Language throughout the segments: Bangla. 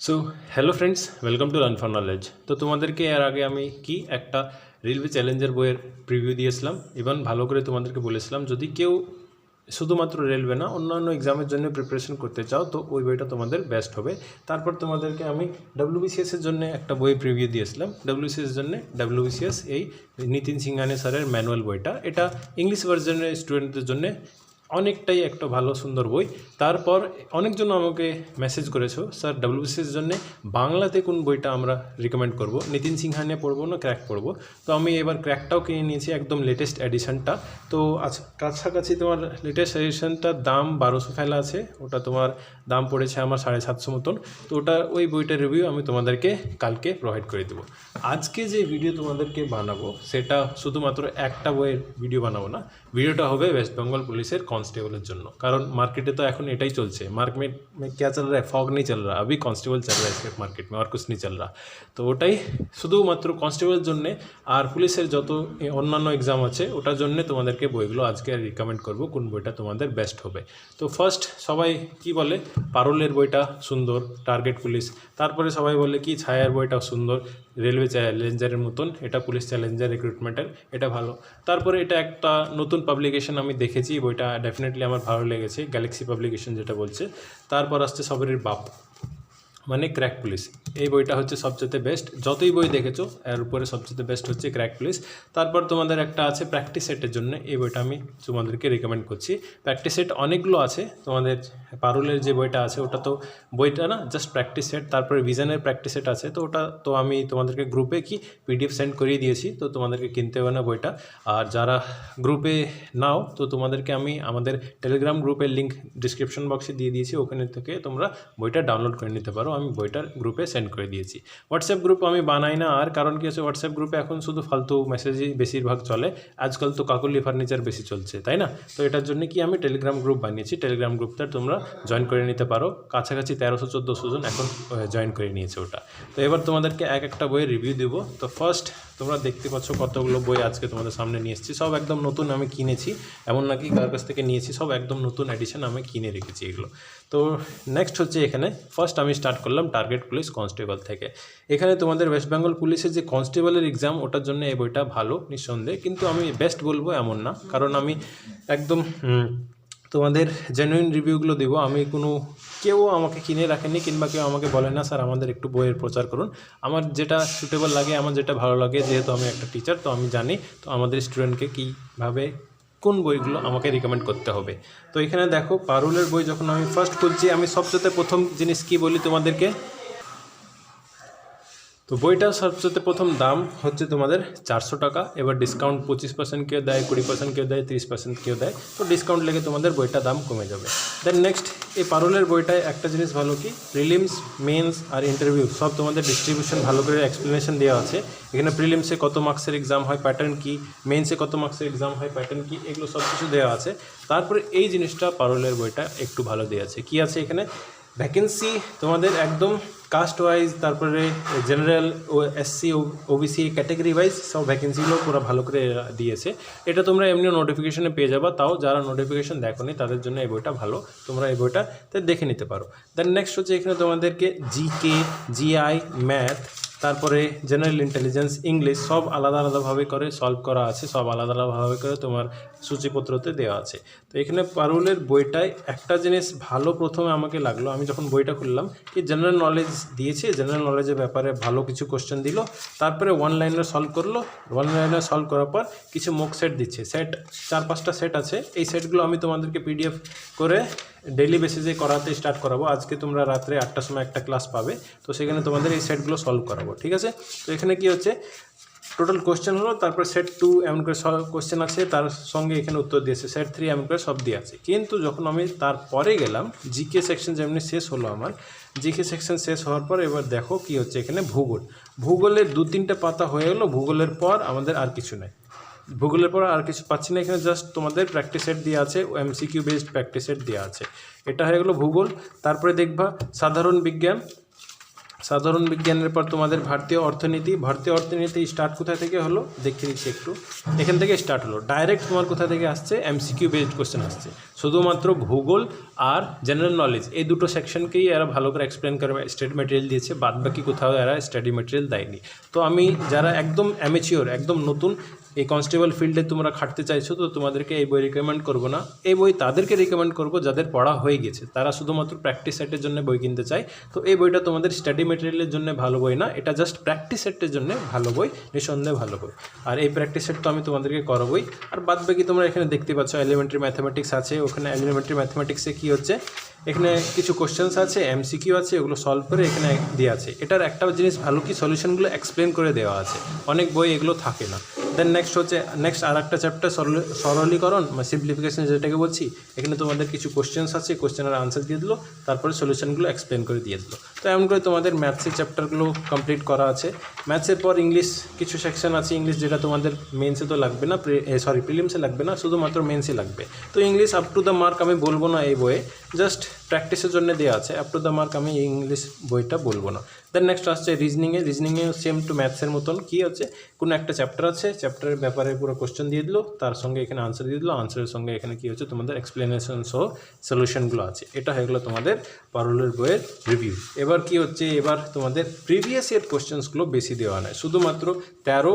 So hello friends, welcome to learn for knowledge. তো তোমাদেরকে এর আগে আমি একটা রেলওয়ে চ্যালেঞ্জের বইয়ের প্রিভিউ দিয়েছিলাম। ইভেন ভালো করে তোমাদেরকে বলেছিলাম যদি কেউ শুধুমাত্র রেলওয়ে না অন্যান্য এক্সামের জন্য প্রিপারেশন করতে চাও তো ওই বইটা তোমাদের বেস্ট হবে। তারপর তোমাদেরকে আমি ডাব্লিউবিসিএসের জন্য একটা বই প্রিভিউ দিয়েছিলাম। ডাব্লিউবিসিএস জন্য ডাব্লিউবিসিএস এই নিতিন সিংহানি স্যারের ম্যানুয়াল বইটা, এটা ইংলিশ ভার্জনের স্টুডেন্টদের জন্য অনেকটাই একটা ভালো সুন্দর বই। তারপর অনেকজন আমাকে মেসেজ করেছো, স্যার ডাব্লিউবিসিএস জন্য বাংলাতে কোন বইটা আমরা রিকমেন্ড করব, নিতিন সিংহানিয়া পড়বো না ক্র্যাক পড়বো। তো আমি এবার ক্র্যাকটাও কিনে নিয়েছি, একদম লেটেস্ট এডিশনটা। তো আচ্ছা, কাছাকাছি তোমার লেটেস্ট এডিশনটার দাম 1200 ফেলা আছে, ওটা তোমার দাম পড়েছে আমার 750 মতন। তো ওই বইটার রিভিউ আমি তোমাদেরকে কালকে প্রোভাইড করে দেবো। আজকে যে ভিডিও তোমাদেরকে বানাবো সেটা শুধুমাত্র একটা বইয়ের ভিডিও বানাবো না, ভিডিওটা হবে ওয়েস্ট বেঙ্গল পুলিশের कांस्टेबल জন্য। কারণ মার্কেটে তো এখন এটাই চলছে, মার্কেট में क्या चल रहा है, फॉग नहीं चल रहा, अभी कांस्टेबल चल रहा है इसके मार्केट में और कुछ नहीं चल रहा। তো ওটাই শুধুমাত্র কনস্টেবল জন্যে, আর পুলিশের যত অন্যান্য এক্সাম আছে ওটার জন্য তোমাদেরকে বইগুলো আজকে রিকমেন্ড করব কোন বইটা তোমাদের বেস্ট হবে। তো ফার্স্ট সবাই কি বলে, পারুলের বইটা সুন্দর, টার্গেট পুলিশ। তারপরে সবাই বলে কি ছায়ার বইটা সুন্দর, রেলওয়ে চ্যালেঞ্জারের মতন, এটা পুলিশ চ্যালেঞ্জার রিক্রুটমেন্টের, এটা ভালো। তারপরে এটা একটা নতুন পাবলিকেশন আমি দেখেছি, বইটা ডেফিনেটলি আমার ভালো লেগেছে, গ্যালাক্সি পাবলিকেশন যেটা বলছে। তারপর আসছে সবের বাপ মানে ক্র্যাক পুলিশ, এই বইটা হচ্ছে সবচেয়ে বেস্ট, যতই বই দেখেছো এর উপরে সবচেয়ে বেস্ট হচ্ছে ক্র্যাক পুলিশ। তারপর তোমাদের একটা আছে প্র্যাকটিস সেটের জন্য, এই বইটা আমি তোমাদেরকে রিকমেন্ড করছি। প্র্যাকটিস সেট অনেকগুলো আছে, তোমাদের পারুলের যে বইটা আছে ওটা তো বইটা না, জাস্ট প্র্যাকটিস সেট। তারপরে ভিশনের প্র্যাকটিস সেট আছে, তো ওটা তো আমি তোমাদেরকে গ্রুপে পিডিএফ সেন্ড করিয়ে দিয়েছি, তো তোমাদেরকে কিনতে হবে না বইটা। আর যারা গ্রুপে নাও তো তোমাদেরকে আমি আমাদের টেলিগ্রাম গ্রুপের লিঙ্ক ডিসক্রিপশন বক্সে দিয়ে দিয়েছি, ওখানে থেকে তোমরা বইটা ডাউনলোড করে নিতে পারো, আমি বইটার গ্রুপে সেন্ড করে দিয়েছি। হোয়াটসঅ্যাপ গ্রুপ আমি বানাই না, আর কারণ কি আছে, হোয়াটসঅ্যাপ গ্রুপে এখন শুধু ফালতু মেসেজই বেশিরভাগ চলে, আজকাল তো কাকুলি ফার্নিচার বেশি চলছে, তাই না? তো এটার জন্য আমি টেলিগ্রাম গ্রুপ বানিয়েছি, টেলিগ্রাম গ্রুপটা তোমরা জয়েন করে নিতে পারো। কাছাকাছি 1300-1400 জন এখন জয়েন করে নিয়েছে ওটা। তো এবার তোমাদেরকে একটা বইয়ের রিভিউ দেবো। তো ফার্স্ট তোমরা দেখতে পাচ্ছ কতগুলো বই আজকে তোমাদের সামনে নিয়ে এসেছি, সব একদম নতুন আমি কিনেছি, এমন নাকি কার কাছ থেকে নিয়েছি, সব একদম নতুন এডিশন আমি কিনে রেখেছি এগুলো। তো নেক্সট হচ্ছে এখানে ফার্স্ট আমি স্টার্ট করলাম টার্গেট পুলিশ কনস্টেবল থেকে। এখানে তোমাদের ওয়েস্ট বেঙ্গল পুলিশের যে কনস্টেবলের এক্সাম ওটার জন্য এই বইটা ভালো নিঃসন্দেহে, কিন্তু আমি বেস্ট বলবো এমন না, কারণ আমি একদম তোমাদের জেনুইন রিভিউগুলো দেবো। আমি কেউ আমাকে কিনে রাখেনি, কিংবা কেউ আমাকে বলে না স্যার আমাদের একটু বইয়ের প্রচার করুন। আমার যেটা সুটেবল লাগে, আমার যেটা ভালো লাগে, যেহেতু আমি একটা টিচার তো আমি জানি তো আমাদের স্টুডেন্টকে কীভাবে কোন বইগুলো আমাকে রিকমেন্ড করতে হবে। তো এখানে দেখো পারুলের বই যখন আমি ফার্স্ট খুলছি, আমি সবচেয়ে প্রথম জিনিস কি বলি তোমাদেরকে, তো বইটার সবচেয়ে প্রথম দাম হচ্ছে তোমাদের 400 টাকা। এবার ডিসকাউন্ট 25% কেউ দেয়, 20% কেউ দেয়, 30% কেউ দেয়, তো ডিসকাউন্ট লেগে তোমাদের বইটার দাম কমে যাবে। দেন নেক্সট এই পারুলের বইটায় একটা জিনিস ভালো কি, প্রিলিমস, মেন্স আর ইন্টারভিউ সব তোমাদের ডিস্ট্রিবিউশন ভালো করে এক্সপ্লেনেশন দেওয়া আছে। এখানে প্রিলিমসে কত মার্কসের এক্সাম হয়, প্যাটার্ন কি, মেন্সে কত মার্কসের এক্সাম হয়, প্যাটার্ন কি, এগুলো সব কিছু দেওয়া আছে। তারপরে এই জিনিসটা পারুলের বইটা একটু ভালো দেওয়া আছে, কী আছে এখানে, ভ্যাকেন্সি তোমাদের একদম কাস্ট ওয়াইজ, তারপরে জেনারেল ও এসসি ওবিসি ক্যাটেগরি ওয়াইজ সব ভ্যাকেন্সিগুলো পুরো ভালো করে দিয়েছে। এটা তোমরা এমনি নোটিফিকেশনে পেয়ে যাবা, তাও যারা নোটিফিকেশন দেখোনি তাদের জন্য এই বইটা ভালো, তোমরা এই বইটাতে দেখে নিতে পারো। দেন নেক্সট হচ্ছে এখানে তোমাদেরকে জিকে, জিআই, ম্যাথ, তারপরে জেনারেল ইন্টেলিজেন্স, ইংলিশ সব আলাদা আলাদাভাবে করে সলভ করা আছে, সব আলাদা আলাদাভাবে করে তোমার সূচিপত্রতে দেওয়া আছে। তো এখানে পারুলের বইটায় একটা জিনিস ভালো প্রথমে আমাকে লাগলো, আমি যখন বইটা খুললাম, কি জেনারেল নলেজ দিয়েছে, জেনারেল নলেজের ব্যাপারে ভালো কিছু কোশ্চেন দিল, তারপরে ওয়ান লাইনার সলভ করলো, ওয়ান লাইনার সলভ করার পর কিছু মক সেট দিচ্ছে, সেট 4-5টা সেট আছে। এই সেটগুলো আমি তোমাদেরকে পিডিএফ করে ডেইলি বেসিসে করাতে স্টার্ট করাবো। আজকে তোমরা রাত্রে 8টার সময় একটা ক্লাস পাবে, তো সেখানে তোমাদের এই সেটগুলো সলভ করাবো, ঠিক আছে? তো এখানে কি হচ্ছে, টোটাল কোশ্চেন হলো, তারপর সেট 2 এমন করে কোশ্চেন আছে, তার সঙ্গে এখানে উত্তর দিয়েছে, সেট 3 এমন করে সব দিয়ে আছে। কিন্তু যখন আমি তারপরে গেলাম, জিকে সেকশন যেমনি শেষ হলো আমার, জিকে সেকশন শেষ হওয়ার পর এবার দেখো কি হচ্ছে এখানে, ভূগোলের 2-3টে পাতা হয়ে গেলো, ভূগোলের পর আমাদের আর কিছু নেই, ভূগোলের পর আর কিছু পাচ্ছি না। এখানে জাস্ট তোমাদের প্র্যাকটিস সেট দেওয়া আছে, এমসিকিউ বেসড প্র্যাকটিস সেট দেওয়া আছে, এটা হয়ে গেলো ভূগোল। তারপরে দেখবা সাধারণ বিজ্ঞান, সাধারণ বিজ্ঞানের পর তোমাদের ভারতীয় অর্থনীতি স্টার্ট কোথায় থেকে হলো দেখিয়ে দিচ্ছি একটু। এখান থেকে স্টার্ট হলো, ডাইরেক্ট তোমার কোথা থেকে আসছে, এমসিকিউ বেসড কোশ্চেন আসছে। শুধুমাত্র ভূগোল আর জেনারেল নলেজ এই দুটো সেকশনকেই এরা ভালো করে এক্সপ্লেন করে স্টাডি ম্যাটেরিয়াল দিয়েছে, বাদ বাকি কোথাও এরা স্টাডি ম্যাটেরিয়াল দেয়নি। তো আমি যারা একদম অ্যামেচিওর, একদম নতুন এই কনস্টেবল ফিল্ডে তোমরা খাটতে চাইছো, তো তোমাদেরকে এই বই রিকমেন্ড করবো না। এই বই তাদেরকে রিকমেন্ড করবো যাদের পড়া হয়ে গেছে, তারা শুধুমাত্র প্র্যাকটিস সেটের জন্য বই কিনতে চায়। তো এই বইটা তোমাদের স্টাডি ম্যাটেরিয়ালের জন্য ভালো বই না, এটা জাস্ট প্র্যাকটিস সেটের জন্য ভালো বই, নিঃসন্দেহে ভালো বই। আর এই প্র্যাকটিস সেট তো আমি তোমাদেরকে করাবোই। আর বাদ বাকি তোমরা এখানে দেখতে পাচ্ছ এলিমেন্টারি ম্যাথামেটিক্স আছে, ওখানে এলিমেন্টারি ম্যাথামেটিক্সে কী হচ্ছে, এখানে কিছু কোশ্চেন্স আছে, এমসিকিউ আছে, ওগুলো সলভ করে এখানে দেওয়া আছে। এটার একটা জিনিস ভালো কি সলিউশনগুলো এক্সপ্লেন করে দেওয়া আছে, অনেক বই এগুলো থাকে না। দেন নেক্সট আর একটা চ্যাপ্টার সরলীকরণ বা সিম্পলিফিকেশন যেটাকে বলছি, এখানে তোমাদের কিছু কোশ্চেন্স আছে, কোশ্চেনের আনসার দিয়ে দিলো, তারপরে সলিউশনগুলো এক্সপ্লেন করে দিয়ে দিলো। তো এমন করে তোমাদের ম্যাথসের চ্যাপ্টারগুলো কমপ্লিট করা আছে। ম্যাথসের পর ইংলিশ কিছু সেকশন আছে, ইংলিশ যেটা তোমাদের মেন্সে তো লাগবে না, প্রিলিমসে লাগবে না, শুধুমাত্র মেন্সে লাগবে। তো English up to the mark আমি বলবো না এই বইয়ে, জাস্ট প্র্যাকটিসের জন্য দেওয়া আছে, আপ টু দ্য মার্ক আমি ইংলিশ বইটা বলবো না। দেন নেক্সট আসছে রিজনিংয়ে সেম টু ম্যাথসের মতন কী হচ্ছে, কোনো একটা চ্যাপ্টার আছে, চ্যাপ্টারের ব্যাপারে পুরো কোশ্চেন দিয়ে দিলো, তার সঙ্গে এখানে আনসার দিয়ে দিলো, আনসারের সঙ্গে এখানে কী হচ্ছে তোমাদের এক্সপ্লেনেশন সহ সলিউশনগুলো আছে। এটা হয়ে গেলো তোমাদের পারুলের বইয়ের রিভিউ। এবার কি হচ্ছে, এবার তোমাদের প্রিভিয়াস ইয়ার কোশ্চেন্সগুলো বেশি দেওয়া নয়, শুধুমাত্র 13,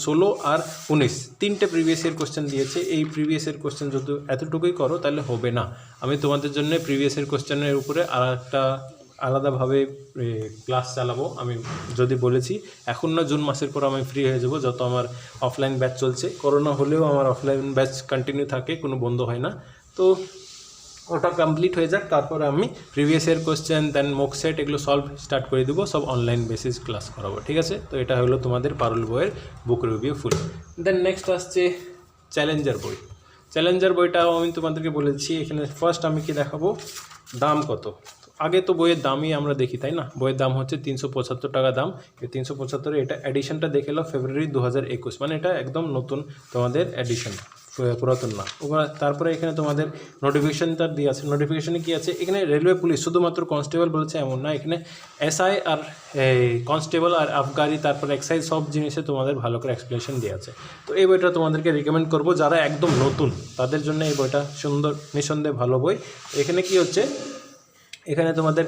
16 আর 19 তিনটে প্রিভিয়াস ইয়ার কোশ্চেন দিয়েছে। এই প্রিভিয়াস ইয়ার কোশ্চেন যদি এতটুকুই করো তাহলে হবে না। আমি তোমাদের জন্য প্রিভিয়াস ইয়ার কোশ্চেনের উপরে আর একটা আলাদাভাবে ক্লাস চালাবো। আমি যদি বলেছি এখন না, জুন মাসের পর আমি ফ্রি হয়ে যাব, যত আমার অফলাইন ব্যাচ চলছে। করোনা হলেও আমার অফলাইন ব্যাচ কন্টিনিউ থাকে, কোনো বন্ধ হয় না। তো ওটা কমপ্লিট হয়ে যাক, তারপরে আমি previous year question then mock set এগুলো সলভ স্টার্ট করে দেবো, সব অনলাইন বেসিস ক্লাস করাবো, ঠিক আছে। তো এটা হলো তোমাদের পারুল বইয়ের বুক রিভিউ ফুল। দেন নেক্সট আসছে চ্যালেঞ্জার বই। চ্যালেঞ্জার বইটাও আমি তোমাদেরকে বলেছি। এখানে ফার্স্ট আমি কি দেখাবো, দাম কত। আগে তো বইয়ের দামই আমরা দেখি, তাই না। বইয়ের দাম হচ্ছে 375 টাকা দাম। এই 375, এটা এডিশনটা দেখে এলো ফেব্রুয়ারি 2021, মানে এটা একদম নতুন তোমাদের এডিশন, পুরাতন না। তারপরে এখানে তোমাদের নোটিফিকেশনটা দিয়ে আছে। নোটিফিকেশনে কী আছে, এখানে রেলওয়ে পুলিশ শুধুমাত্র কনস্টেবল বলেছে এমন না, এখানে এসআই আর কনস্টেবল আর আবগারি, তারপরে এক্সাইজ, সব জিনিসে তোমাদের ভালো করে এক্সপ্লেনেশন দেওয়া আছে। তো এই বইটা তোমাদেরকে রিকমেন্ড করবো, যারা একদম নতুন তাদের জন্য এই বইটা নিঃসন্দেহে ভালো বই। এখানে কি হচ্ছে, এখানে তোমাদের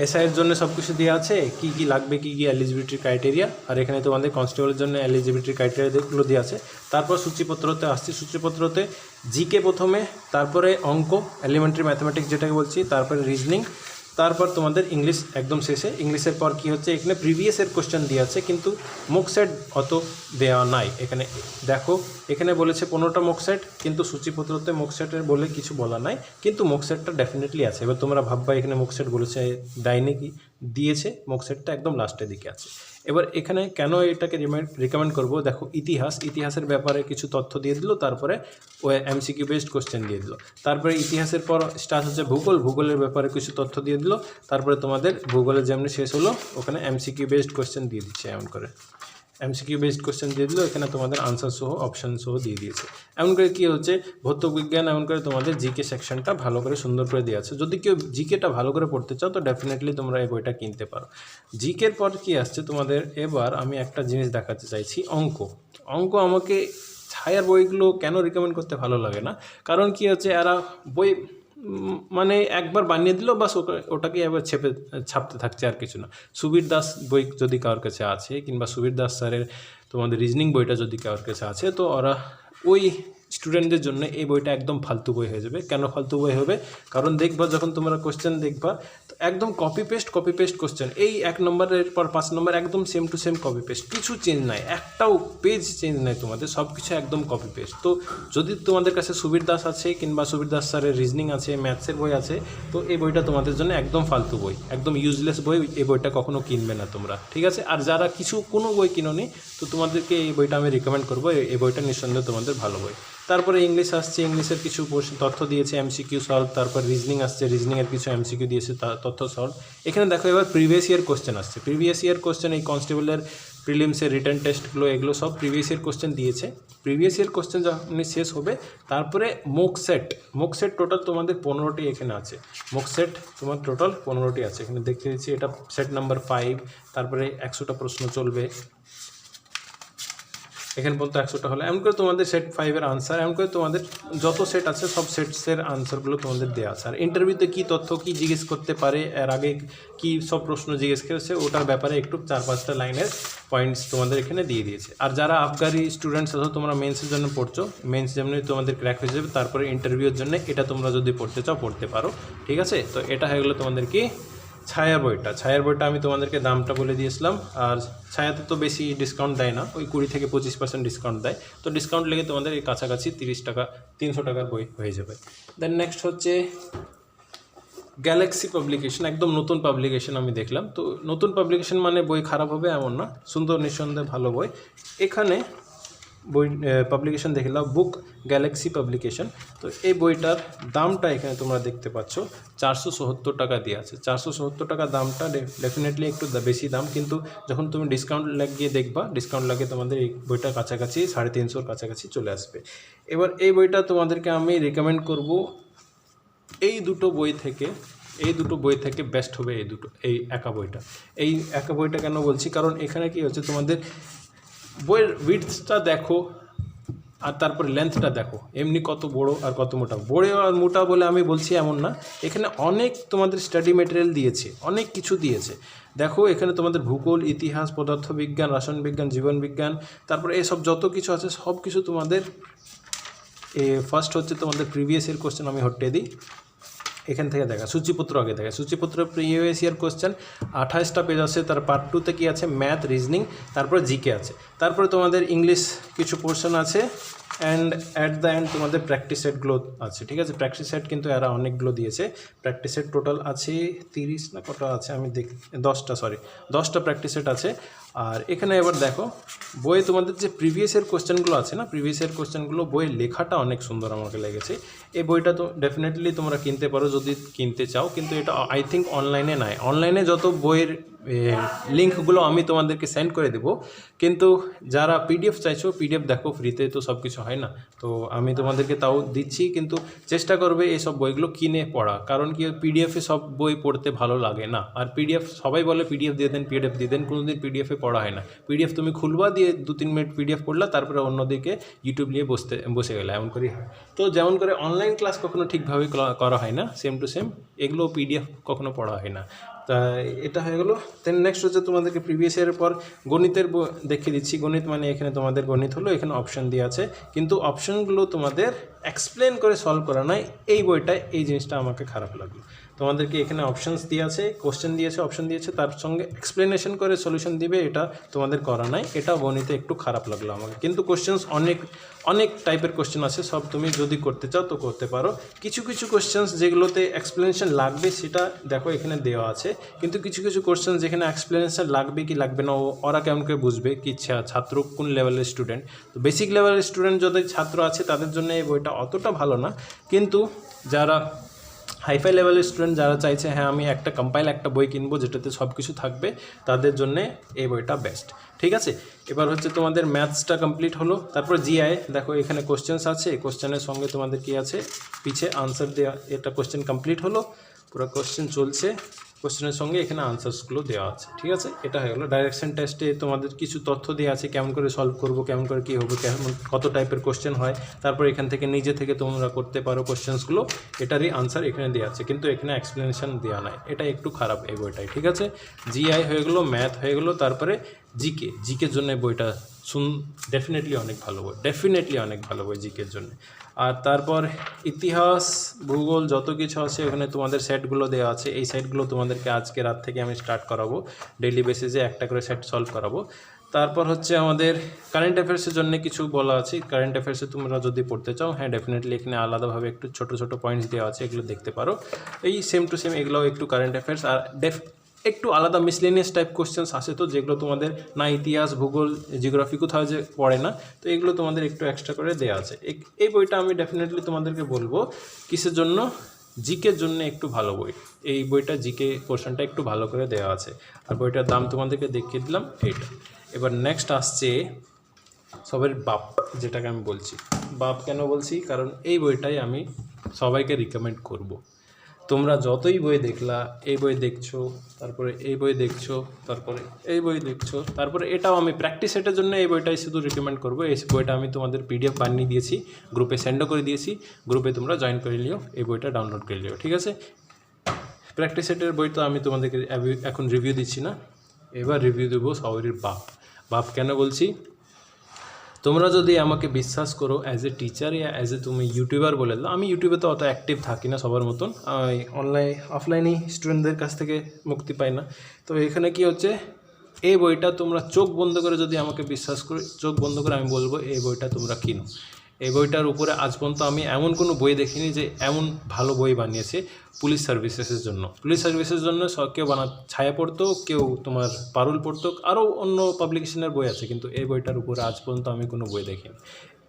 এসআইয়ের জন্য সব কিছু দেওয়া আছে, কী কী লাগবে, কী কী এলিজিবিলিটি ক্রাইটেরিয়া, আর এখানে তোমাদের কনস্টেবলের জন্য এলিজিবিলিটি ক্রাইটেরিয়াগুলো দেওয়া আছে। তারপর সূচিপত্রতে আসছে, সূচিপত্রতে জিকে প্রথমে, তারপরে অঙ্ক, এলিমেন্টারি ম্যাথামেটিক্স যেটাকে বলছি, তারপরে রিজনিং, তারপর তোমাদের ইংলিশ একদম শেষে। ইংলিশের পর কী হচ্ছে, এখানে প্রিভিয়াসের কোশ্চেন দিয়ে আছে, কিন্তু মক সেট অত দেওয়া নাই। এখানে দেখো, এখানে বলেছে 15টা মক সেট, কিন্তু সূচিপত্রতে মক সেটের বলে কিছু বলা নাই, কিন্তু মক সেটটা ডেফিনেটলি আছে। এবার তোমরা ভাববা এখানে মক সেট বলেছে, দেয়নি কি, দিয়েছে, মক সেটটা একদম লাস্টের দিকে আছে। এবার এখানে কেন এটাকে রিকমেন্ড করবো, দেখো ইতিহাসের ব্যাপারে কিছু তথ্য দিয়ে দিল, তারপরে ও এমসিকিউ বেসড কোশ্চেন দিয়ে দিল। তারপরে ইতিহাসের পর স্টার্ট হচ্ছে ভূগোলের ব্যাপারে কিছু তথ্য দিয়ে দিল। তারপরে তোমাদের ভূগোলের যেমনি শেষ হলো, ওখানে এমসিকিউ বেসড কোশ্চেন দিয়ে দিচ্ছে, এমন করে এমসিকিউ বেসড কোশ্চেন দিয়ে দিল, এখানে তোমাদের আনসার সহ অপশান সহ দিয়ে দিয়েছে। এমন করে কী হচ্ছে, ভৌত বিজ্ঞান, এমন করে তোমাদের জিকে সেকশনটা ভালো করে সুন্দর করে দেওয়া আছে। যদি কেউ জিকেটা ভালো করে পড়তে চাও, তো ডেফিনেটলি তোমরা এই বইটা কিনতে পারো। জিকের পর কি আসছে তোমাদের, এবার আমি একটা জিনিস দেখাতে চাইছি, অঙ্ক আমাকে ছায়ার বইগুলো কেন রিকমেন্ড করতে ভালো লাগে না, কারণ কি হচ্ছে, এরা বই মানে একবার বানিয়ে দিল, বাস ওটাকে এবার ছাপতে থাকছে, আর কিছু না। সুবীর দাস বই যদি কারোর কাছে আছে, কিংবা সুবীর দাস স্যারের তোমাদের রিজনিং বইটা যদি কারোর কাছে আছে, তো ওরা ওই স্টুডেন্টদের জন্য এই বইটা একদম ফালতু বই হয়ে যাবে। কেন ফালতু বই হবে, কারণ দেখবা যখন তোমরা কোশ্চেন দেখবা, তো একদম কপি পেস্ট কোশ্চেন, এই 1 নম্বরের পর 5 নম্বর একদম same to same copy paste, কিছু চেঞ্জ নাই, একটাও পেজ চেঞ্জ নাই তোমাদের, সব কিছু একদম কপি পেস্ট। তো যদি তোমাদের কাছে সুবীর দাস আছে, কিংবা সুবীর দাস স্যারের রিজনিং আছে, ম্যাথসের বই আছে, তো এই বইটা তোমাদের জন্য একদম ফালতু বই, একদম ইউজলেস বই। এই বইটা কখনো কিনবে না তোমরা, ঠিক আছে। আর যারা কোনো বই কিনোনি, তো তোমাদেরকে এই বইটা আমি রিকমেন্ড করবো, এই বইটা নিঃসন্দেহে তোমাদের ভালো বই। তারপরে ইংলিশ আসছে, ইংলিশের কিছু তথ্য দিয়েছে, এমসিকিউ সলভ। তারপর রিজনিং আসছে, রিজনিংয়ের কিছু এমসিকিউ দিয়েছে, তথ্য সলভ। এখানে দেখো এবার প্রিভিয়াস ইয়ার কোশ্চেন আসছে। প্রিভিয়াস ইয়ার কোশ্চেন এই কনস্টেবলের প্রিলিমসের রিটার্ন টেস্টগুলো এগুলো সব প্রিভিয়াস ইয়ার কোশ্চেন দিয়েছে। প্রিভিয়াস ইয়ার কোশ্চেন যখন শেষ হবে তারপরে মুক সেট টোটাল তোমাদের 15টি এখানে আছে। মুক সেট তোমার টোটাল 15টি আছে, এখানে দেখতে দিচ্ছি এটা সেট নাম্বার 5। তারপরে 100টা প্রশ্ন চলবে, এখানে পর্যন্ত 100টা হলো। এমন করে তোমাদের সেট 5-এর আনসার, এমন করে তোমাদের যত সেট আছে সব সেটসের আনসারগুলো তোমাদের দেওয়া আছে। আর ইন্টারভিউতে কী তথ্য কী জিজ্ঞেস করতে পারে, এর আগে কী সব প্রশ্ন জিজ্ঞেস করেছে ওটার ব্যাপারে একটু 4-5টা লাইনের পয়েন্টস তোমাদের এখানে দিয়ে দিয়েছে। আর যারা আবগারি স্টুডেন্টস আছো, তোমরা মেন্সের জন্য পড়ছো, মেন্স যেমনি তোমাদের ক্র্যাক হয়ে যাবে, তারপরে ইন্টারভিউর জন্য এটা তোমরা যদি পড়তে চাও পড়তে পারো, ঠিক আছে। তো এটা হয়ে গেলো তোমাদের কি ছায়ার বইটা আমি তোমাদেরকে দামটা বলে দিয়েছিলাম। আর ছায়াতে তো বেশি ডিসকাউন্ট দেয় না, ওই 20-25% ডিসকাউন্ট দেয়। তো ডিসকাউন্ট লেগে তোমাদের এই কাছাকাছি 30 টাকা 300 টাকার বই হয়ে যাবে। দেন নেক্সট হচ্ছে গ্যালাক্সি পাবলিকেশন, একদম নতুন পাবলিকেশন আমি দেখলাম। তো নতুন পাবলিকেশন মানে বই খারাপ হবে এমন না, সুন্দর নিঃসন্দেহে ভালো বই। এখানে বই পাবলিকেশন দেখলাম বুক গ্যালাক্সি পাবলিকেশন। তো এই বইটার দামটা এখানে তোমরা দেখতে পাচ্ছ 470 টাকা দিয়ে আছে। 470 টাকা দামটা ডেফিনেটলি একটু বেশি দাম, কিন্তু যখন তুমি ডিসকাউন্ট লাগিয়ে দেখবা, ডিসকাউন্ট লাগিয়ে তোমাদের এই বইটা কাছাকাছি 350-র কাছাকাছি চলে আসবে। এবার এই বইটা তোমাদেরকে আমি রেকমেন্ড করব, এই দুটো বই থেকে বেস্ট হবে এই একা বইটা কেন বলছি, কারণ এখানে কি হচ্ছে তোমাদের বইয়ের উইডথটা দেখো আর তারপরে লেন্থটা দেখো, এমনি কত বড় আর কত মোটা। বড় আর মোটা বলে আমি বলছি এমন না, এখানে অনেক তোমাদের স্টাডি মেটেরিয়াল দিয়েছে, অনেক কিছু দিয়েছে। দেখো এখানে তোমাদের ভূগোল, ইতিহাস, পদার্থবিজ্ঞান, রসায়নবিজ্ঞান, জীবনবিজ্ঞান, তারপরে এসব যত কিছু আছে সব কিছু তোমাদের। ফার্স্ট হচ্ছে তোমাদের প্রিভিয়াস ইয়ার কোশ্চেন আমি হটিয়ে দিই, এখান থেকে দেখা সূচিপত্র আগে দেখা। সূচিপত্র প্রিভিয়াস ইয়ার কোশ্চেন 28টা পেজ আছে। তার পার্ট 2-তে কী আছে, ম্যাথ, রিজনিং, তারপরে জিকে আছে। তারপরে তোমাদের ইংলিশ কিছু পোর্শন আছে, অ্যান্ড অ্যাট দ্য এন্ড তোমাদের প্র্যাকটিস সেটগুলো আছে, ঠিক আছে। প্র্যাকটিস সেট কিন্তু এরা অনেকগুলো দিয়েছে। প্র্যাকটিস সেট টোটাল আছে 30 না কটা আছে আমি 10টা প্র্যাকটিস সেট আছে। আর এখানে এবার দেখো বইয়ে তোমাদের যে প্রিভিয়াস ইয়ার কোশ্চেনগুলো আছে না, প্রিভিয়াস ইয়ার কোশ্চেনগুলো বইয়ের লেখাটা অনেক সুন্দর আমাকে লেগেছে। এই বইটা তো ডেফিনেটলি তোমরা কিনতে পারো যদি কিনতে চাও, কিন্তু এটা আই থিঙ্ক অনলাইনে নাই। অনলাইনে যত বইয়ের লিঙ্কগুলো আমি তোমাদেরকে সেন্ড করে দেবো, কিন্তু যারা পিডিএফ চাইছো, পিডিএফ দেখো ফ্রিতে তো সব কিছু হয় না, তো আমি তোমাদেরকে তাও দিচ্ছি। কিন্তু চেষ্টা করবে এইসব বইগুলো কিনে পড়া, কারণ কি পিডিএফে সব বই পড়তে ভালো লাগে না। আর পিডিএফ সবাই বলে পিডিএফ দিয়ে দেন, কোনোদিন পিডিএফে পড়া হয় না। পিডিএফ তুমি খুলবা, দিয়ে 2-3 মিনিট পিডিএফ পড়লা, তারপরে অন্যদিকে ইউটিউব নিয়ে বসে গেলে, এমন করেই হয়। তো যেমন করে অনলাইন ক্লাস কখনো ঠিকভাবে করা হয় না, সেম টু সেম এগুলো পিডিএফ কখনো পড়া হয় না। তা এটা হয়ে গেলো। দেন নেক্সট হচ্ছে তোমাদেরকে প্রিভিয়াস ইয়ারের পর গণিতের দেখিয়ে দিচ্ছি। গণিত মানে এখানে তোমাদের গণিত হলো, এখানে অপশান দেওয়া আছে, কিন্তু অপশানগুলো তোমাদের এক্সপ্লেন করে সলভ করা নাই। এই বইটায় এই জিনিসটা আমাকে খারাপ লাগলো। তোমাদেরকে এখানে অপশানস দিয়ে আছে, কোশ্চেন দিয়েছে, অপশান দিয়েছে, তার সঙ্গে এক্সপ্লেনেশন করে সলিউশন দিবে, এটা তোমাদের করা নাই। এটা গণিতে একটু খারাপ লাগলো আমাকে। কিন্তু কোশ্চেন্স অনেক টাইপের কোশ্চেন আছে, সব তুমি যদি করতে চাও তো করতে পারো। কিছু কোশ্চেন্স যেগুলোতে এক্সপ্লেনেশন লাগবে সেটা দেখো এখানে দেওয়া আছে, কিন্তু কিছু কোশ্চেন যেখানে এক্সপ্লেনেশন লাগবে কি লাগবে না ওরা কেমন করে বুঝবে কি ছাত্র কোন লেভেলের স্টুডেন্ট। তো বেসিক লেভেলের স্টুডেন্ট যদি ছাত্র আছে তাদের জন্য এই বইটা অতটা ভালো না, কিন্তু যারা হাইফাই লেভেলের স্টুডেন্ট যারা চাইছে হ্যাঁ আমি একটা বই কিনবো যেটাতে সব কিছু থাকবে, তাদের জন্যে এই বইটা বেস্ট, ঠিক আছে। এবার হচ্ছে তোমাদের ম্যাথসটা কমপ্লিট হলো। তারপর জিআই দেখো এখানে কোশ্চেন্স আছে, কোশ্চেনের সঙ্গে তোমাদের কি আছে পিছে আনসার দেওয়া। এটা কোশ্চেন কমপ্লিট হলো, পুরো কোশ্চেন চলছে, কোশ্চেনের সঙ্গে এখানে আনসার্সগুলো দেওয়া আছে, ঠিক আছে। এটা হয়ে গেলো। ডাইরেকশন টেস্টে তোমাদের কিছু তথ্য দেওয়া আছে, কেমন করে সলভ করবো, কেমন করে কী হবে, কত টাইপের কোশ্চেন হয়। তারপর এখান থেকে নিজে থেকে তোমরা করতে পারো কোশ্চেন্সগুলো, এটারই আনসার এখানে দেওয়া আছে, কিন্তু এখানে এক্সপ্লেনেশন দেওয়া নাই। এটা একটু খারাপ এই বইটাই, ঠিক আছে। জিআই হয়ে গেলো, ম্যাথ হয়ে গেলো, তারপরে জিকের জন্য বইটা ডেফিনেটলি অনেক ভালো বই জিকের জন্য। আর তারপর ইতিহাস, ভূগোল যত কিছু আছে ওখানে তোমাদের সেটগুলো দেওয়া আছে। এই সেটগুলো তোমাদেরকে আজকে রাত থেকে আমি স্টার্ট করাবো, ডেইলি বেসিসে একটা করে সেট সলভ করাবো। তারপর হচ্ছে আমাদের কারেন্ট অ্যাফেয়ার্সের জন্য কিছু বলা আছে। কারেন্ট অ্যাফেয়ার্সে তোমরা যদি পড়তে চাও, হ্যাঁ ডেফিনেটলি এখানে আলাদাভাবে একটু ছোটো পয়েন্টস দেওয়া আছে, এগুলো দেখতে পারো। এই সেম টু সেম এগুলোও একটু কারেন্ট অ্যাফেয়ার্স, আর একটু আলাদা মিসলেনিয়াস টাইপ কোশ্চেন্স আসে, তো যেগুলো তোমাদের না ইতিহাস, ভূগোল, জিওগ্রাফি কোথাও যে পড়ে না, তো এগুলো তোমাদের একটু এক্সট্রা করে দেওয়া আছে। এই বইটা আমি ডেফিনেটলি তোমাদেরকে বলবো কিসের জন্য, জিকের জন্য একটু ভালো বই। এই বইটা জিকে পোর্শনটা একটু ভালো করে দেওয়া আছে। আর বইটার দাম তোমাদেরকে দেখিয়ে দিলাম এইটা। এবার নেক্সট আসছে সবার বাপ, যেটাকে আমি বলছি বাপ কেন বলছি, কারণ এই বইটাই আমি সবাইকে রিকমেন্ড করব। তোমরা যতই বই দেখলা, এই বই দেখছো, তারপরে এই বই দেখছো, তারপরে এই বই দেখছো, তারপরে এটাও আমি প্র্যাকটিস সেটের জন্য এই বইটাই শুধু রিকমেন্ড করবো। এই বইটা আমি তোমাদের পিডিএফ বানিয়ে দিয়েছি, গ্রুপে সেন্ডও করে দিয়েছি, গ্রুপে তোমরা জয়েন করে নিও, এই বইটা ডাউনলোড করে নিও, ঠিক আছে। প্র্যাকটিস সেটের বই তো আমি তোমাদেরকে এখন রিভিউ দিচ্ছি না, এবার রিভিউ দেবো সবারই বাপ। বাপ কেন বলছি, তোমরা যদি আমাকে বিশ্বাস করো as a teacher yeah as a তুমি ইউটিউবার বলে দাও, আমি ইউটিউবে তো অত অ্যাক্টিভ থাকি না সবার মতন, অফলাইনেই স্টুডেন্টদের কাছ থেকে মুক্তি পাই না। তো এখানে কি হচ্ছে, এই বইটা তোমরা চোখ বন্ধ করে যদি আমাকে বিশ্বাস করো, চোখ বন্ধ করে আমি বলবো এই বইটা তোমরা কিনো। এই বইটার উপরে আজ পর্যন্ত আমি এমন কোনো বই দেখিনি যে এমন ভালো বই বানিয়েছে পুলিশ সার্ভিসেসের জন্য। পুলিশ সার্ভিসের জন্য কেউ ছায়া পড়তো, কেউ তোমার পারুল পড়তো, আরও অন্য পাবলিকেশনের বই আছে, কিন্তু এই বইটার উপরে আজ পর্যন্ত আমি কোনো বই দেখিনি।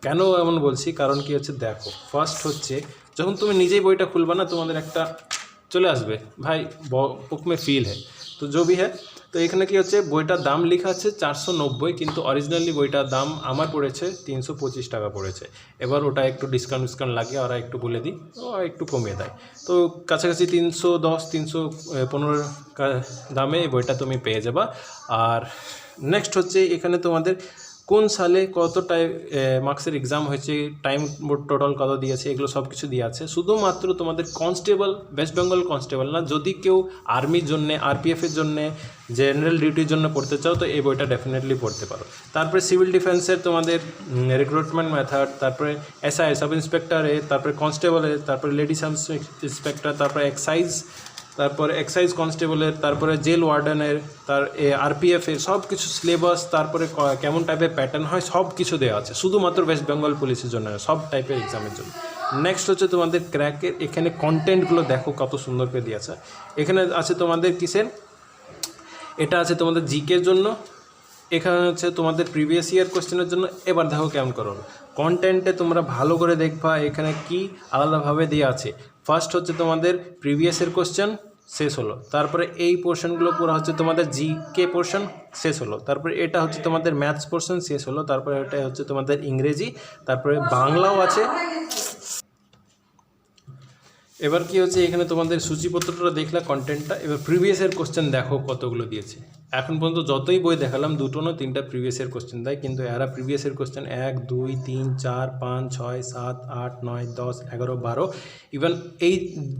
কেন এমন বলছি, কারণ কি হচ্ছে দেখো, ফার্স্ট হচ্ছে যখন তুমি নিজেই বইটা খুলবা না, তোমাদের একটা চলে আসবে ভাই বুক মে ফিল হ্যায়, তো जो भी है। তো এখানে কি হচ্ছে, বইটার দাম লেখা আছে 490, কিন্তু অরিজিনালি বইটার দাম আমার পড়েছে 325 টাকা পড়েছে। এবার ওটা একটু ডিসকাউন্ট লাগিয়ে ওরা একটু বলে দিই, ও একটু কমিয়ে দেয়, তো কাছাকাছি 310 315 দামে এই বইটা তুমি পেয়ে যাবা। আর নেক্সট হচ্ছে এখানে তোমাদের কোন সালে কত মার্কসের এক্সাম হয়েছে, টাইম টোটাল কত দিয়েছে, এগুলো সব কিছু দিয়ে আছে। শুধুমাত্র তোমাদের কনস্টেবল, ওয়েস্ট বেঙ্গল কনস্টেবল না, যদি কেউ আর্মির জন্যে, আরপিএফের জন্যে, জেনারেল ডিউটির জন্য পড়তে চাও তো এই বইটা ডেফিনেটলি পড়তে পারো। তারপরে সিভিল ডিফেন্সের তোমাদের রিক্রুটমেন্ট মেথড, তারপরে এসআই সাব ইন্সপেক্টরের, তারপরে কনস্টেবলের, তারপরে লেডি সাব ইন্সপেক্টর, তারপরে তারপরে এক্সাইজ কনস্টেবলের, তারপরে জেল ওয়ার্ডেনের, তার আরপিএফের সব কিছু সিলেবাস, তারপরে কেমন টাইপের প্যাটার্ন হয় সব কিছু দেওয়া আছে, শুধুমাত্র ওয়েস্ট বেঙ্গল পুলিশের জন্য, সব টাইপের এক্সামের জন্য। নেক্সট হচ্ছে তোমাদের ক্র্যাকের, এখানে কন্টেন্টগুলো দেখো কত সুন্দর করে দিয়ে আছে। এখানে আছে তোমাদের কিসের, এটা আছে তোমাদের জিকের জন্য, এখানে হচ্ছে তোমাদের প্রিভিয়াস ইয়ার কোশ্চেনের জন্য। এবার দেখো কেমন করো, কন্টেন্টে তোমরা ভালো করে দেখবা এখানে কি আলাদাভাবে দেওয়া আছে। ফার্স্ট হচ্ছে তোমাদের প্রিভিয়াসের কোশ্চেন শেষ হলো, তারপরে এই পোর্শনগুলো পুরো হচ্ছে তোমাদের জিকে পোর্শন শেষ হলো, তারপরে এটা হচ্ছে তোমাদের ম্যাথস পোর্শন শেষ হলো, তারপরে এটা হচ্ছে তোমাদের ইংরেজি, তারপরে বাংলাও আছে। এবার কি হচ্ছে, এখানে তোমাদের সূচিপত্রটা দেখলা কন্টেন্টটা, এবার প্রিভিয়াসের কোশ্চেন দেখো কতগুলো দিয়েছে। এখন পর্যন্ত যতই বই দেখালাম 2টো না 3টা প্রিভিয়াসের কোশ্চেন দেয়, কিন্তু এরা প্রিভিয়াসের কোশ্চেন 1 2 3 4 5 6 7 8 9 10 11 12, ইভেন এই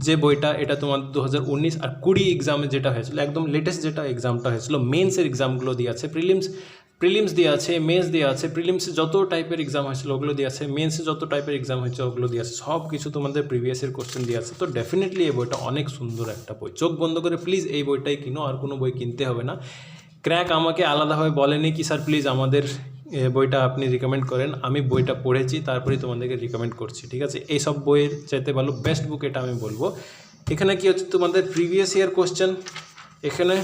যে বইটা এটা তোমার 2019 আর 20 এক্সামে যেটা হয়েছিল, একদম লেটেস্ট যেটা এক্সামটা হয়েছিল, মেন্সের এক্সামগুলো দিয়ে আছে, প্রিলিমস দেওয়া আছে, মেন্স দেওয়া আছে। প্রিলিমসে যত টাইপের এক্সাম হয়েছিল ওগুলো দেওয়া আছে, মেন্সে যত টাইপের এক্সাম হয়েছে ওগুলো দেওয়া আছে, সব কিছু তোমাদের প্রিভিয়াসের কোশ্চেন দেওয়া আছে। তো ডেফিনেটলি এই বইটা অনেক সুন্দর একটা বই, চোখ বন্ধ করে প্লিজ এই বইটাই কিনো, আর কোনো বই কিনতে হবে না। ক্র্যাক আমাকে আলাদাভাবে বলেনি কি স্যার প্লিজ আমাদের বইটা আপনি রিকমেন্ড করেন, আমি বইটা পড়েছি তারপরেই তোমাদেরকে রিকমেন্ড করছি, ঠিক আছে। এই সব বইয়ের চাইতে ভালো বেস্ট বুক এটা আমি বলবো। এখানে কি হচ্ছে তোমাদের প্রিভিয়াস ইয়ার কোশ্চেন, এখানে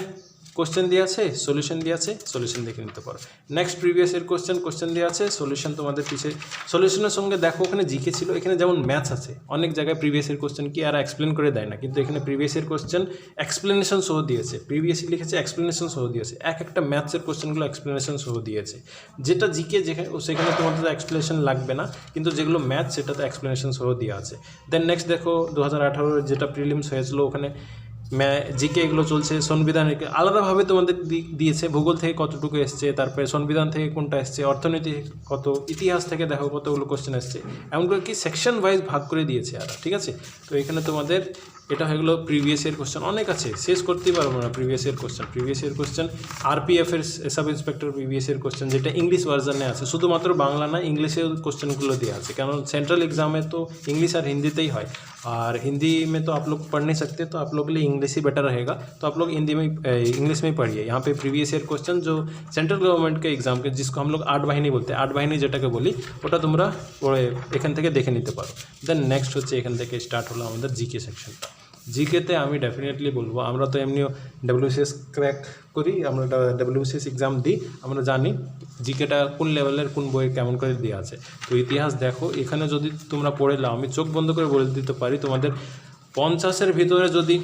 কোশ্চেন দেওয়া আছে, সলিউশন দেওয়া আছে, সলিউশন দেখে নিতে পারো। নেক্সট প্রিভিয়াস এর কোশ্চেন দেওয়া আছে, সলিউশন তোমাদের পিছিয়ে, সলিউশনের সঙ্গে দেখো ওখানে জিকে ছিল, এখানে যেমন ম্যাথস আছে, অনেক জায়গায় প্রিভিয়াস এর কোশ্চেন কি আর এক্সপ্লেন করে দেয় না, কিন্তু এখানে প্রিভিয়াস এর কোশ্চেন এক্সপ্লেনেশন সহ দিয়েছে, প্রিভিয়াসলি লিখেছে এক্সপ্লেনেশন সহ দিয়েছে, একটা ম্যাথসের কোশ্চেনগুলো এক্সপ্লেনেশন সহ দিয়েছে। যেটা জিকে সেখানে তোমাদের এক্সপ্লেনেশন লাগবে না, কিন্তু যেগুলো ম্যাথস সেটাতে এক্সপ্লেনেশন সহ দেওয়া আছে। দেন নেক্সট দেখো 2018 যেটা প্রিলিমস হয়েছিল ওখানে জিকে এগুলো চলছে, সংবিধান আলাদাভাবে তোমাদের দিয়েছে, ভূগোল থেকে কতটুকু এসছে, তারপরে সংবিধান থেকে কোনটা এসছে, অর্থনীতি কত, ইতিহাস থেকে দেখো কতগুলো কোশ্চেন এসছে, এমন করে কি সেকশন ওয়াইজ ভাগ করে দিয়েছে আর, ঠিক আছে। তো এখানে তোমাদের এটা হয়ে গেলো প্রিভিয়াস ইয়ার কোশ্চেন, অনেক আছে শেষ করতেই পারবো না। প্রিভিয়াস ইয়ার কোশ্চেন আরপিএফের sub inspector previous year question, যেটা इंग्लिश वर्जन আছে, শুধুমাত্র বাংলা না इंग्लिशের কোশ্চেনগুলো দেওয়া আছে, কারণ सेंट्रल एग्जाम में तो इंग्लिश और हिंदीতেই হয়, और हिंदी में तो आप लोग पढ़ नहीं सकते, तो आप लोग के लिए इंग्लिश ही बेटर रहेगा, तो आप लोग हिंदी में इंग्लिश में पढ़िए। यहाँ पे प्रीवियस ईयर क्वेश्चन जो सेंट्रल गवर्नमेंट के एग्जाम के, जिसको हम लोग 8 বাহিনী বলতে, 8 বাহিনী যেটাকে বলি, ওটা তোমরা এখান থেকে দেখে নিতে পারো। দেন নেক্সট হচ্ছে এখান থেকে স্টার্ট হলো আমাদের জিকে সেকশনটা। জিকেতে আমি ডেফিনেটলি বলবো, আমরা তো এমনিও ডব্লিউবিসিএস ক্র্যাক করি, আমরা ডব্লিউবিসিএস এক্সাম দিই, আমরা জানি জিকেটা কোন লেভেলের কোন বই কেমন করে দেওয়া আছে। তো ইতিহাস দেখো, এখানে যদি তোমরা পড়ে নাও, আমি চোখ বন্ধ করে বলে দিতে পারি তোমাদের 50-এর ভিতরে যদি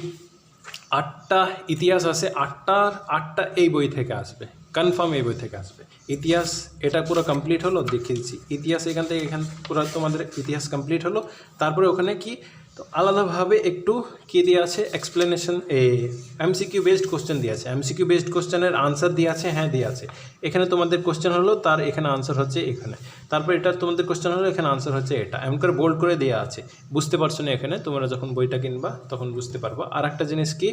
8টা ইতিহাস আসে, 8টা এই বই থেকে আসবে, কনফার্ম এই বই থেকে আসবে। ইতিহাস এটা পুরো কমপ্লিট হলো, দেখিয়ে দিচ্ছি ইতিহাস এখান থেকে পুরো তোমাদের ইতিহাস কমপ্লিট হলো। তারপরে ওখানে কি তো আলাদাভাবে একটু কী দিয়ে আছে এক্সপ্লেনেশন, এমসিকিউ বেসড কোশ্চেন দিয়ে আছে। এমসিকিউ বেসড কোশ্চেনের আনসার দিয়ে আছে, হ্যাঁ দিয়ে আছে। এখানে তোমাদের কোশ্চেন হলো, তার এখানে আনসার হচ্ছে এখানে, তারপর এটা তোমাদের কোশ্চেন হলো, এখানে আনসার হচ্ছে এটা, এমন করে বোল্ড করে দেওয়া আছে। বুঝতে পারছো না এখানে, তোমরা যখন বইটা কিনবা তখন বুঝতে পারবো। আর একটা জিনিস কি,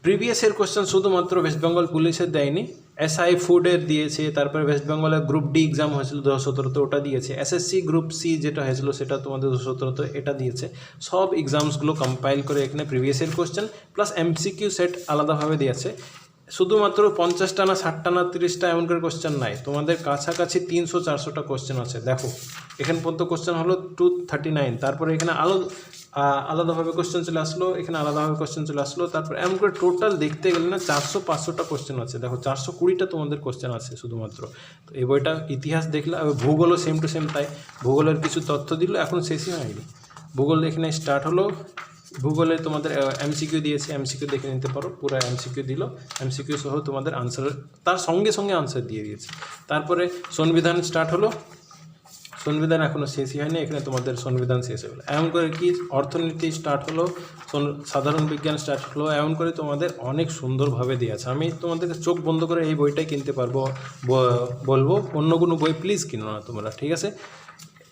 প্রিভিয়াসের কোশ্চেন শুধুমাত্র ওয়েস্ট বেঙ্গল পুলিশের দেয়নি, এসআই ফুডের দিয়েছে, তারপরে ওয়েস্ট বেঙ্গলের গ্রুপ ডি এক্সাম হয়েছিল 2017 ওটা দিয়েছে, এসএসসি গ্রুপ সি যেটা হয়েছিল সেটা তোমাদের 2017 এটা দিয়েছে। সব এক্সামসগুলো কম্পাইল করে এখানে প্রিভিয়াসের কোশ্চেন প্লাস এমসিকিউ সেট আলাদাভাবে দিয়েছে। শুধুমাত্র 50টা না 60টা না 30টা এমন করে কোশ্চেন নাই, তোমাদের কাছাকাছি 300-400টা কোশ্চেন আছে। দেখো এখানে পর্যন্ত কোশ্চেন হলো 239, তারপরে এখানে আলাদাভাবে কোশ্চেন চলে আসলো, এখানে আলাদাভাবে কোশ্চেন চলে আসলো, তারপর এমন করে টোটাল দেখতে গেলে না 400-500টা কোশ্চেন আছে। দেখো 420টা তোমাদের কোশ্চেন আছে শুধুমাত্র। তো এই বইটা ইতিহাস দেখলে, ভূগোলও সেম টু সেম তাই, ভূগোলের কিছু তথ্য দিল, এখন শেষই হয়নি। ভূগোল এখানে স্টার্ট হলো, ভূগোলে তোমাদের এমসিকিউ দিয়েছে, এমসিকিউ দেখে নিতে পারো, পুরো এমসিকিউ দিল, এমসিকিউ সহ তোমাদের আনসার তার সঙ্গে সঙ্গে আনসার দিয়ে দিয়েছে। তারপরে সংবিধান স্টার্ট হলো, সংবিধান এখনও শেষই হয়নি, এখানে তোমাদের সংবিধান শেষ হলো। এমন করে কি অর্থনীতি স্টার্ট হলো, সাধারণ বিজ্ঞান স্টার্ট হলো, এমন করে তোমাদের অনেক সুন্দরভাবে দেওয়া আছে। আমি তোমাদেরকে চোখ বন্ধ করে এই বইটাই কিনতে পারবো, বলবো, অন্য কোনো বই প্লিজ কিনো না তোমরা, ঠিক আছে।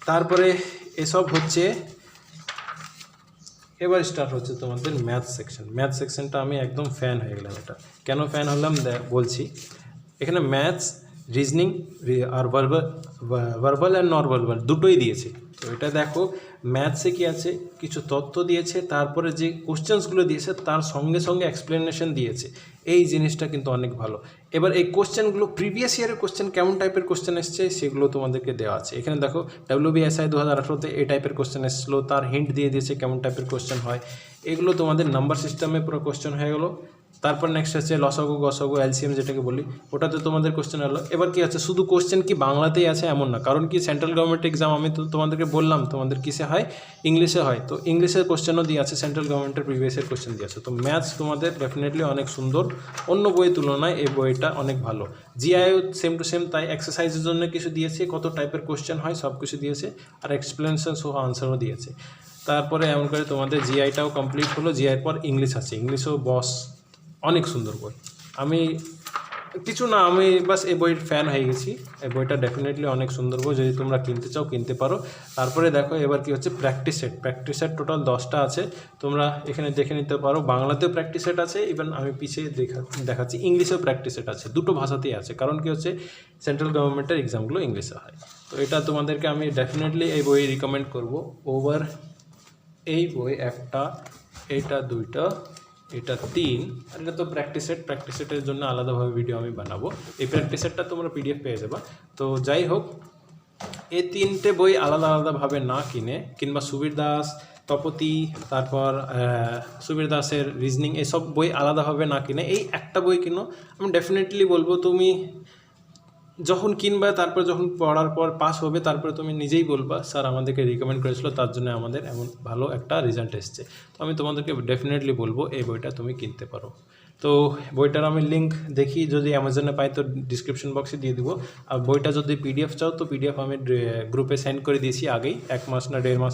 তারপরে এসব হচ্ছে, এবার স্টার্ট হচ্ছে তোমাদের ম্যাথ সেকশন। ম্যাথ সেকশনটা আমি একদম ফ্যান হয়ে গেলাম। এটা কেন ফ্যান হলাম বলছি। এখানে ম্যাথস, রিজনিং আর ভার্বাল অ্যান্ড নন ভার্বাল দুটোই দিয়েছে। তো এটা দেখো ম্যাথসে কি আছে, কিছু তথ্য দিয়েছে, তারপরে যে কোশ্চেন্সগুলো দিয়েছে তার সঙ্গে সঙ্গে এক্সপ্লেনেশন দিয়েছে। এই জিনিসটা কিন্তু অনেক ভালো। এবার এই কোশ্চেনগুলো প্রিভিয়াস ইয়ারের কোশ্চেন কেমন টাইপের কোশ্চেন এসছে সেগুলো তোমাদেরকে দেওয়া আছে। এখানে দেখো WBSI 2018-তে এই টাইপের কোশ্চেন এসেছিলো, তার হিন্ট দিয়ে দিয়েছে কেমন টাইপের কোশ্চেন হয়। এগুলো তোমাদের নাম্বার সিস্টেমে পুরো কোশ্চেন হয়ে গেলো। তারপর নেক্সট হচ্ছে লসাগু, গসাগু, এলসিএম যেটাকে বলি, ওটাতে তোমাদের কোশ্চেন হলো। এবার কি আছে, শুধু কোশ্চেন কি বাংলাতেই আছে এমন না, কারণ কি সেন্ট্রাল গভর্নমেন্ট এক্সাম আমি তো তোমাদেরকে বললাম তোমাদের কিসে হয়, ইংলিশে হয়। তো ইংলিশের কোশ্চেনও দিয়ে আছে, সেন্ট্রাল গভর্নমেন্টের প্রিভিয়াসের কোশ্চেন দিয়ে আছে। তো ম্যাথস তোমাদের ডেফিনেটলি অনেক সুন্দর, অন্য বইয়ের তুলনায় এই বইটা অনেক ভালো। জিআইও সেম টু সেম তাই, এক্সারসাইজের জন্য কিছু দিয়েছে, কত টাইপের কোশ্চেন হয় সব কিছু দিয়েছে, আর এক্সপ্লেনেশন সহ আনসারও দিয়েছে। তারপরে এমন করে তোমাদের জিআইটাও কমপ্লিট হলো, জিআইয়ের পর ইংলিশ আছে, ইংলিশও বস, অনেক সুন্দর বই। আমি কিছু না, আমি বাস এই বইয়ের ফ্যান হয়ে গেছি। এই বইটা ডেফিনেটলি অনেক সুন্দর বই, যদি তোমরা কিনতে চাও কিনতে পারো। তারপরে দেখো এবার কি হচ্ছে, practice set. Practice set total 10টা আছে, তোমরা এখানে দেখে নিতে পারো। বাংলাতেও প্র্যাকটিস সেট আছে, ইভেন আমি পিছিয়ে দেখাচ্ছি ইংলিশেও প্র্যাকটিস সেট আছে, দুটো ভাষাতেই আছে, কারণ কি হচ্ছে সেন্ট্রাল গভর্নমেন্টের এক্সামগুলো ইংলিশে হয়। তো এটা তোমাদেরকে আমি ডেফিনেটলি এই বই রিকমেন্ড করবো ওভার এই বই। একটা, এইটা, দুইটা, এটা 3, আর এটা তো প্র্যাকটিস সেট। প্র্যাকটিস সেটের জন্য আলাদাভাবে ভিডিও আমি বানাবো। এই প্র্যাকটিস সেটটা তোমরা PDF পেয়ে যাবা। তো যাই হোক, এই 3টে বই আলাদা আলাদাভাবে না কিংবা সুবীর দাস, তপতি, তারপর সুবীর দাসের রিজনিং, এসব বই আলাদাভাবে না কিনে এই একটা বই কিনো। আমি ডেফিনেটলি বলবো, তুমি যখন কিনবা, তারপর যখন পড়ার পর পাস হবে, তারপরে তুমি নিজেই বলবা স্যার আমাদেরকে রিকমেন্ড করেছিল, তার জন্য আমাদের এমন ভালো একটা রেজাল্ট এসছে। তো আমি তোমাদেরকে ডেফিনেটলি বলবো এই বইটা তুমি কিনতে পারো। তো বইটার আমি লিঙ্ক দেখি, যদি অ্যামাজনে পাই তো ডিসক্রিপশন বক্সে দিয়ে দিব। আর বইটা যদি PDF চাও তো PDF আমি গ্রুপে সেন্ড করে দিয়েছি আগেই, 1 মাস না 1.5 মাস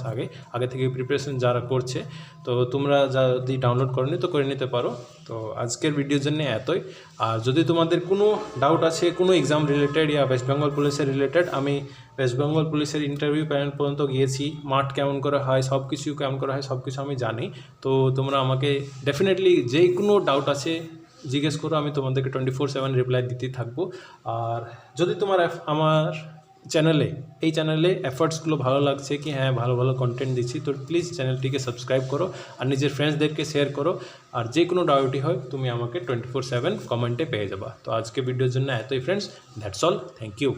আগে থেকে প্রিপারেশন যারা করছে। তো তোমরা যদি ডাউনলোড করনি তো করে নিতে পারো। তো আজকের ভিডিওর জন্য এতই। আর যদি তোমাদের কোনো ডাউট আছে কোনো এক্সাম রিলেটেড ইয়া ওয়েস্ট বেঙ্গল পুলিশের রিলেটেড, আমি ওয়েস্ট বেঙ্গল পুলিশের ইন্টারভিউ প্যানেল পর্যন্ত গিয়েছি, মাঠ কেমন করে হয়, সব কিছু কেমন করা হয়, সব কিছু আমি জানি। তো তোমরা আমাকে ডেফিনেটলি যে কোনো ডাউট আছে জিজ্ঞেস করো, আমি তোমাদেরকে 24/7 রিপ্লাই দিতেই থাকবো। আর যদি তোমার আমার এই চ্যানেলে এফর্টসগুলো ভালো লাগছে, কি হ্যাঁ ভালো ভালো কন্টেন্ট দিচ্ছি, তো প্লিজ চ্যানেলটিকে সাবস্ক্রাইব করো আর নিজের ফ্রেন্ডসদেরকে শেয়ার করো। আর যে কোনো ডাউটই হয় তুমি আমাকে 24/7 কমেন্টে পেয়ে যাবা। তো আজকে ভিডিওর জন্য এতই friends, that's all, thank you.